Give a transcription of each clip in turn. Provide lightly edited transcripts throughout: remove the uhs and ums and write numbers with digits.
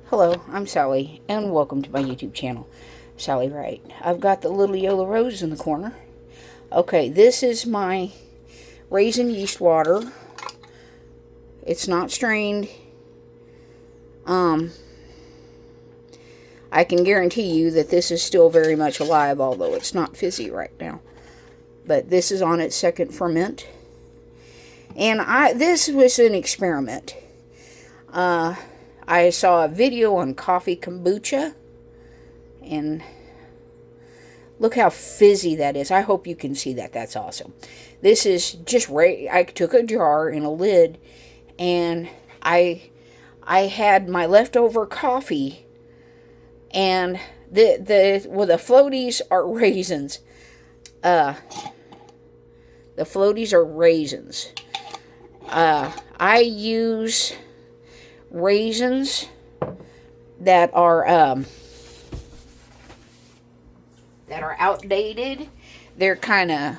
Hello, I'm Sally, and welcome to my YouTube channel, Sally Wright. I've got the little yellow rose in the corner. Okay, this is my raisin yeast water. It's not strained. I can guarantee you that this is still very much alive, although it's not fizzy right now. But this is on its second ferment. And this was an experiment. I saw a video on coffee kombucha, and look how fizzy that is. I hope you can see that. That's awesome. This is just I took a jar and a lid, and I had my leftover coffee, and the floaties are raisins. The floaties are raisins. I use raisins that are outdated. They're kind of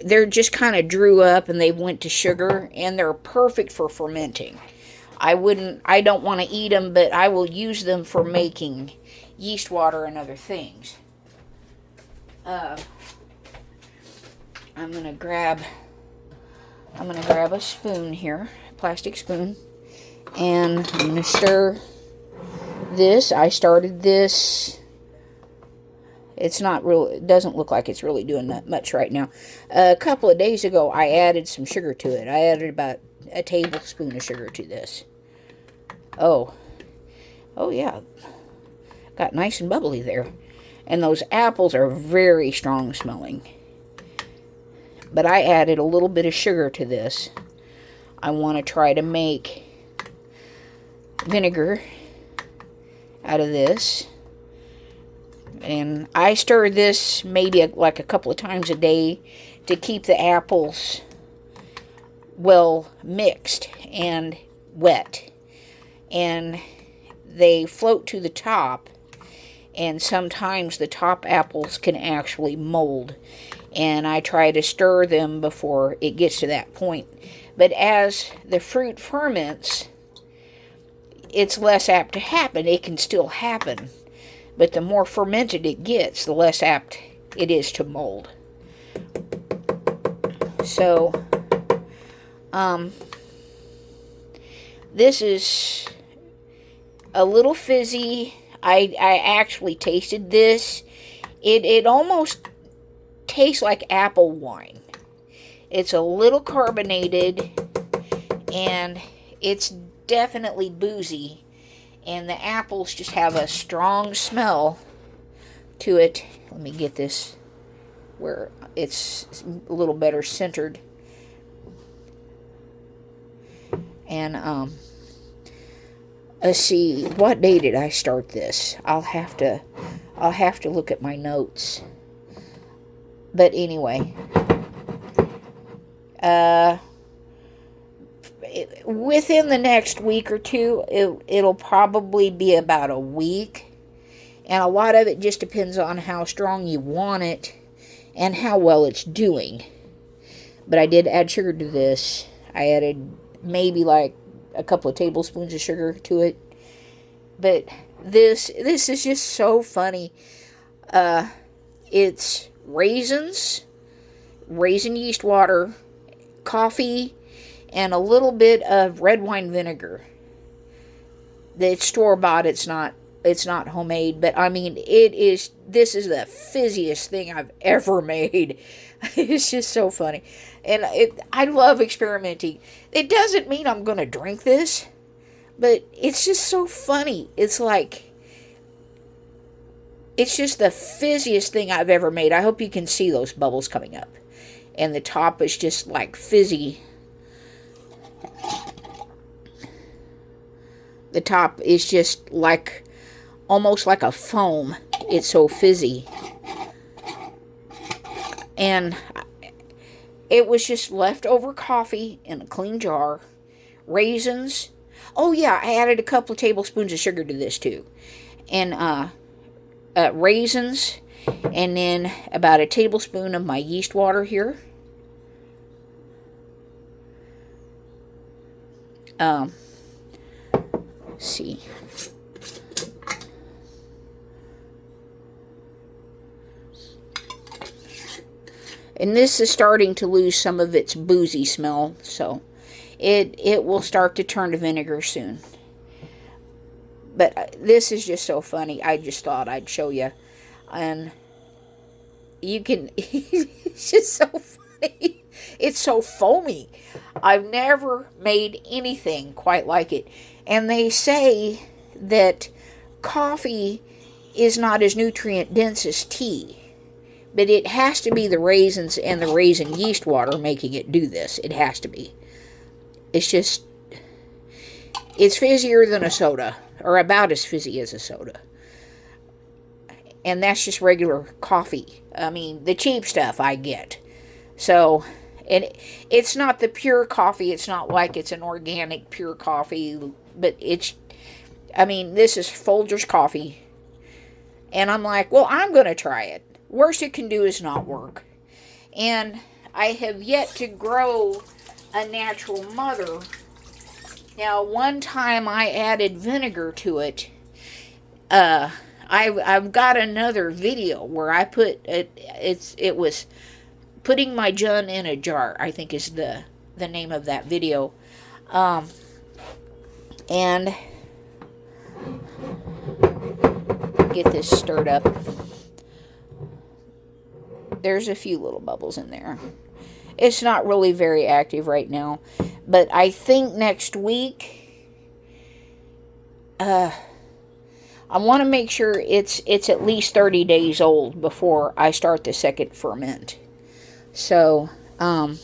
they're just kind of drew up and they went to sugar, and they're perfect for fermenting. I don't want to eat them, but I will use them for making yeast water and other things. I'm gonna grab a spoon here, plastic spoon, and I'm gonna stir this. I started this. It doesn't look like it's really doing that much right now. A couple of days ago, I added some sugar to it. I added about a tablespoon of sugar to this. Oh yeah, got nice and bubbly there. And those apples are very strong smelling. But I added a little bit of sugar to this. I want to try to make vinegar out of this. And I stir this maybe like a couple of times a day to keep the apples well mixed and wet. And they float to the top, and sometimes the top apples can actually mold. And I try to stir them before it gets to that point. But as the fruit ferments, it's less apt to happen. It can still happen, but the more fermented it gets, the less apt it is to mold. So, this is a little fizzy. I actually tasted this. It almost tastes like apple wine. It's a little carbonated, and it's definitely boozy, and the apples just have a strong smell to it. Let me get this where it's a little better centered. And let's see, what day did I start this? I'll have to look at my notes. But anyway, within the next week or two, it'll probably be about a week. And a lot of it just depends on how strong you want it and how well it's doing. But I did add sugar to this. I added maybe like a couple of tablespoons of sugar to it. But this is just so funny. It's raisin yeast water, coffee, and a little bit of red wine vinegar. It's store-bought. It's not homemade, but I mean, this is the fizziest thing I've ever made. It's just so funny. And I love experimenting. It doesn't mean I'm going to drink this, but it's just so funny. It's just the fizziest thing I've ever made. I hope you can see those bubbles coming up. And the top is just like fizzy. The top is just like, almost like a foam. It's so fizzy. And it was just leftover coffee in a clean jar. Raisins. Oh yeah, I added a couple of tablespoons of sugar to this too. And raisins, and then about a tablespoon of my yeast water here. See. And this is starting to lose some of its boozy smell, so it will start to turn to vinegar soon. But this is just so funny. I just thought I'd show you. And you can, it's just so funny. It's so foamy. I've never made anything quite like it. And they say that coffee is not as nutrient dense as tea. But it has to be the raisins and the raisin yeast water making it do this. It has to be. It's just, it's fizzier than a soda. Or about as fizzy as a soda. And that's just regular coffee. I mean, the cheap stuff I get. So, and it's not the pure coffee. It's not like it's an organic pure coffee. But it's, I mean, this is Folgers coffee. And I'm like, well, I'm going to try it. Worst it can do is not work. And I have yet to grow a natural mother. Now, one time I added vinegar to it. I've got another video where I put it. It was putting my Jun in a jar, I think is the name of that video. And get this stirred up. There's a few little bubbles in there. It's not really very active right now, but I think next week, I want to make sure it's at least 30 days old before I start the second ferment. So, and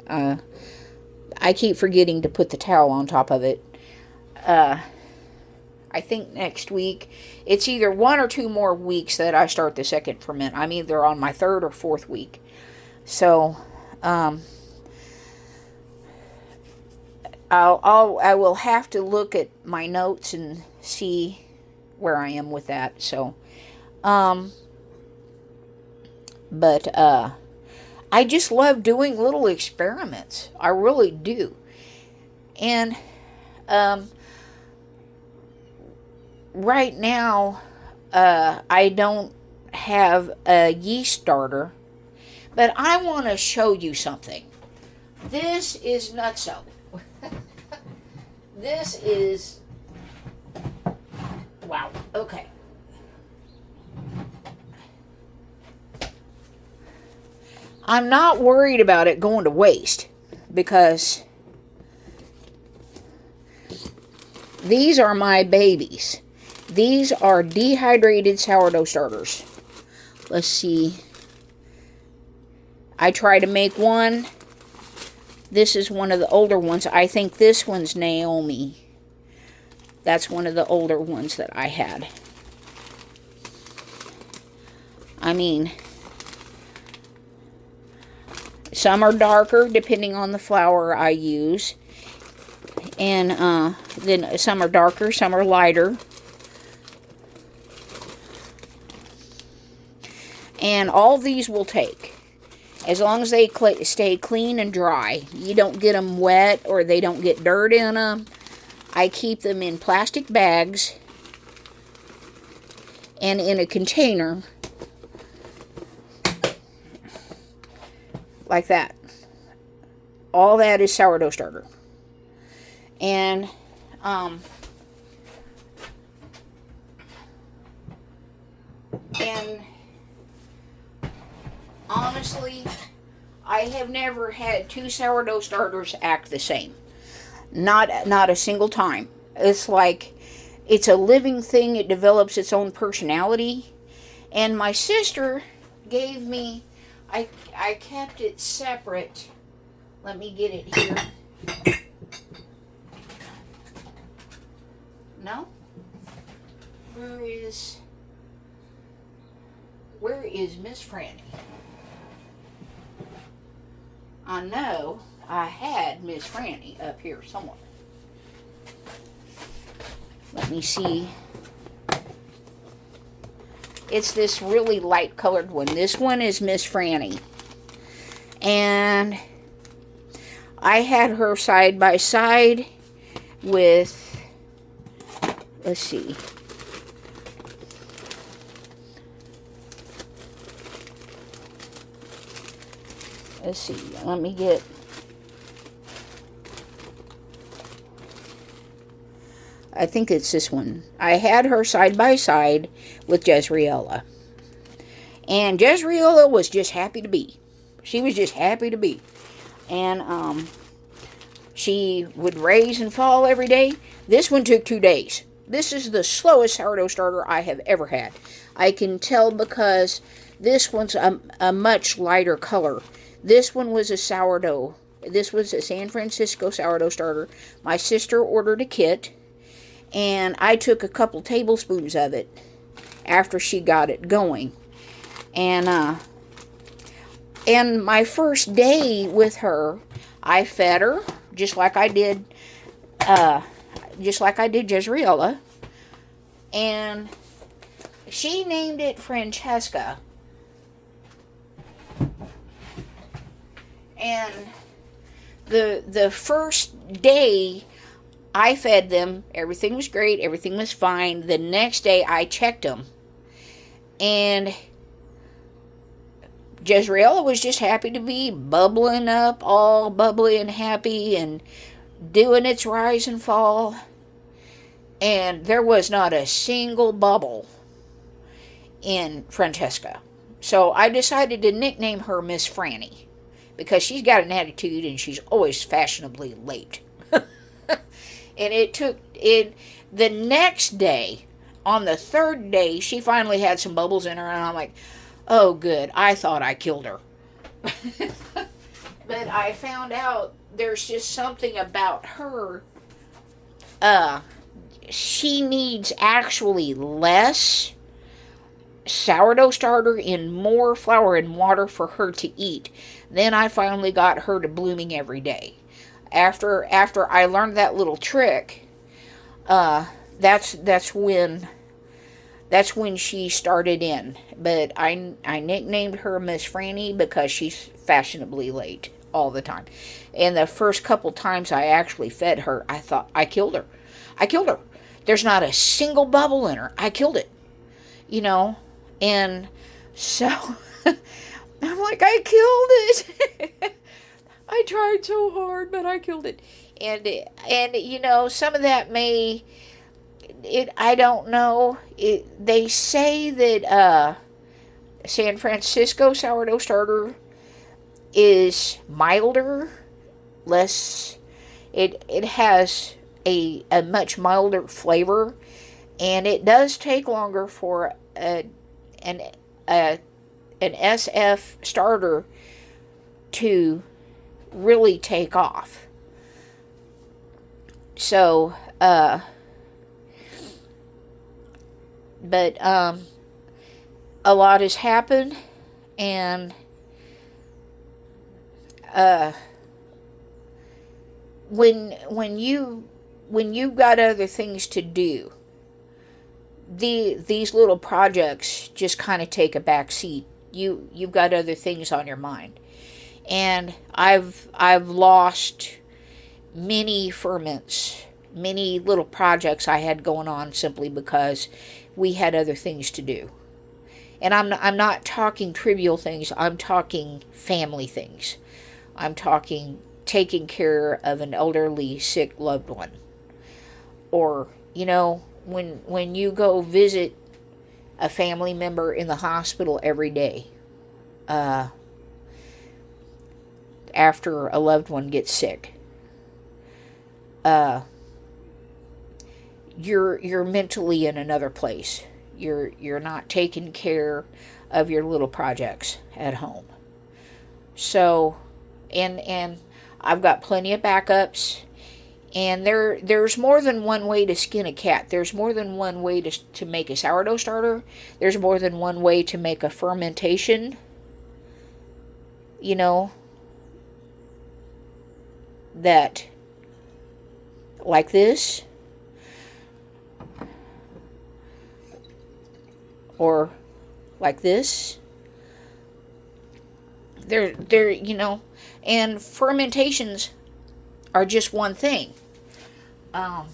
I keep forgetting to put the towel on top of it. I think next week, it's either 1 or 2 more weeks that I start the second ferment. I'm either on my 3rd or 4th week. So, I will have to look at my notes and see where I am with that. So, but I just love doing little experiments. I really do. And, right now, I don't have a yeast starter, but I want to show you something. This is nutso. This is, wow, okay. I'm not worried about it going to waste because these are my babies. These are dehydrated sourdough starters. Let's see. I try to make one. This is one of the older ones. I think this one's Naomi. That's one of the older ones that I had. I mean, some are darker depending on the flour I use. And then some are darker, some are lighter. And all these will take. As long as they stay clean and dry. You don't get them wet or they don't get dirt in them. I keep them in plastic bags and in a container. Like that. All that is sourdough starter. And honestly, I have never had 2 sourdough starters act the same. Not a single time. It's like it's a living thing. It develops its own personality. And my sister gave me, I kept it separate. Let me get it here. No? Where is Miss Franny? I know I had Miss Franny up here somewhere. Let me see. It's this really light colored one. This one is Miss Franny. And I had her side by side with, let's see, let me get, I think it's this one. I had her side by side with Jezreela. And Jezreela was just happy to be. She was just happy to be. And she would raise and fall every day. This one took 2 days. This is the slowest sourdough starter I have ever had. I can tell because this one's a much lighter color. This one was a sourdough. This was a San Francisco sourdough starter. My sister ordered a kit, and I took a couple tablespoons of it after she got it going. And my first day with her, I fed her just like I did Jezreela, and she named it Francesca. And the first day I fed them, everything was great, everything was fine. The next day I checked them, and Jezreela was just happy to be bubbling up, all bubbly and happy, and doing its rise and fall. And there was not a single bubble in Francesca. So I decided to nickname her Miss Franny, because she's got an attitude and she's always fashionably late. And the next day, on the third day, she finally had some bubbles in her, and I'm like, oh, good. I thought I killed her. But I found out there's just something about her. She needs actually less sourdough starter and more flour and water for her to eat. Then I finally got her to blooming every day. After I learned that little trick, that's when she started in. But I nicknamed her Miss Franny because she's fashionably late all the time. And the first couple times I actually fed her, I thought I killed her. There's not a single bubble in her. I killed it. And so I'm like, I killed it. I tried so hard, but I killed it. And some of that I don't know. They say that San Francisco sourdough starter is milder, less. It has a much milder flavor, and it does take longer for an SF starter to really take off. So, but a lot has happened, and when you've got other things to do, these little projects just kind of take a back seat. You've got other things on your mind. And I've lost many ferments, many little projects I had going on simply because we had other things to do. And I'm not talking trivial things. I'm talking family things. I'm talking taking care of an elderly, sick loved one. Or, when you go visit a family member in the hospital every day, after a loved one gets sick, you're mentally in another place. You're not taking care of your little projects at home. So, and I've got plenty of backups, and there's more than one way to skin a cat. There's more than one way to make a sourdough starter. There's more than one way to make a fermentation. That, like this, or like this, they're, and fermentations are just one thing. Um,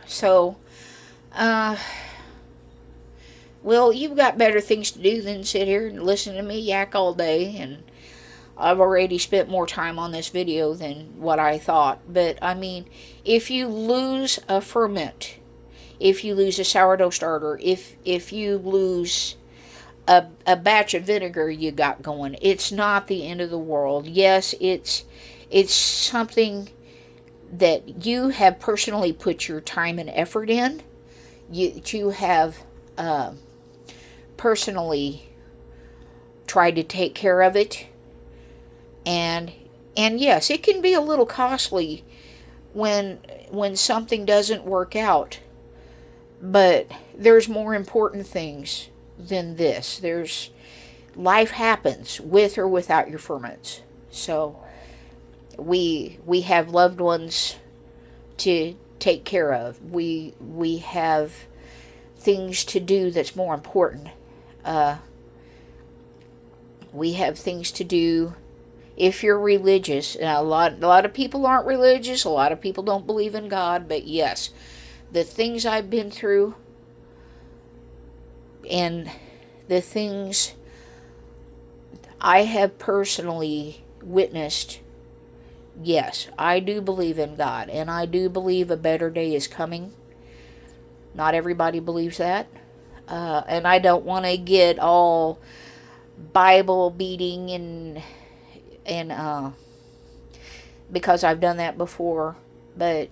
so, uh, well, you've got better things to do than sit here and listen to me yak all day, and I've already spent more time on this video than what I thought. But, I mean, if you lose a ferment, if you lose a sourdough starter, if you lose a batch of vinegar you got going, it's not the end of the world. Yes, it's something that you have personally put your time and effort in. You have personally tried to take care of it, and yes, it can be a little costly when something doesn't work out. But there's more important things than this. There's life happens with or without your ferments. So we have loved ones to take care of. We have things to do that's more important. We have things to do if you're religious. And a lot of people aren't religious. A lot of people don't believe in God. But yes, the things I've been through and the things I have personally witnessed, yes, I do believe in God, and I do believe a better day is coming. Not everybody believes that, and I don't want to get all Bible beating and because I've done that before, but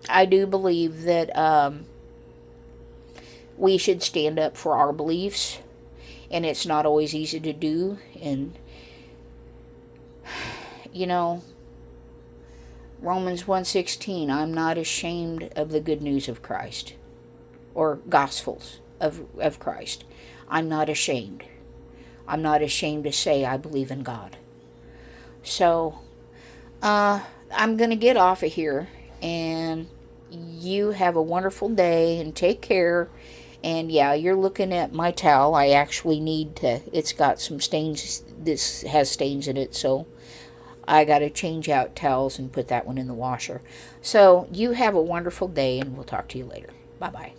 I do believe that we should stand up for our beliefs, and it's not always easy to do. And Romans 1:16, I'm not ashamed of the good news of Christ, or Gospels of Christ. I'm not ashamed. I'm not ashamed to say I believe in God. So I'm going to get off of here, and you have a wonderful day, and take care. And yeah, you're looking at my towel. I actually need to, it's got some stains. This has stains in it, so I got to change out towels and put that one in the washer. So you have a wonderful day, and we'll talk to you later. Bye-bye.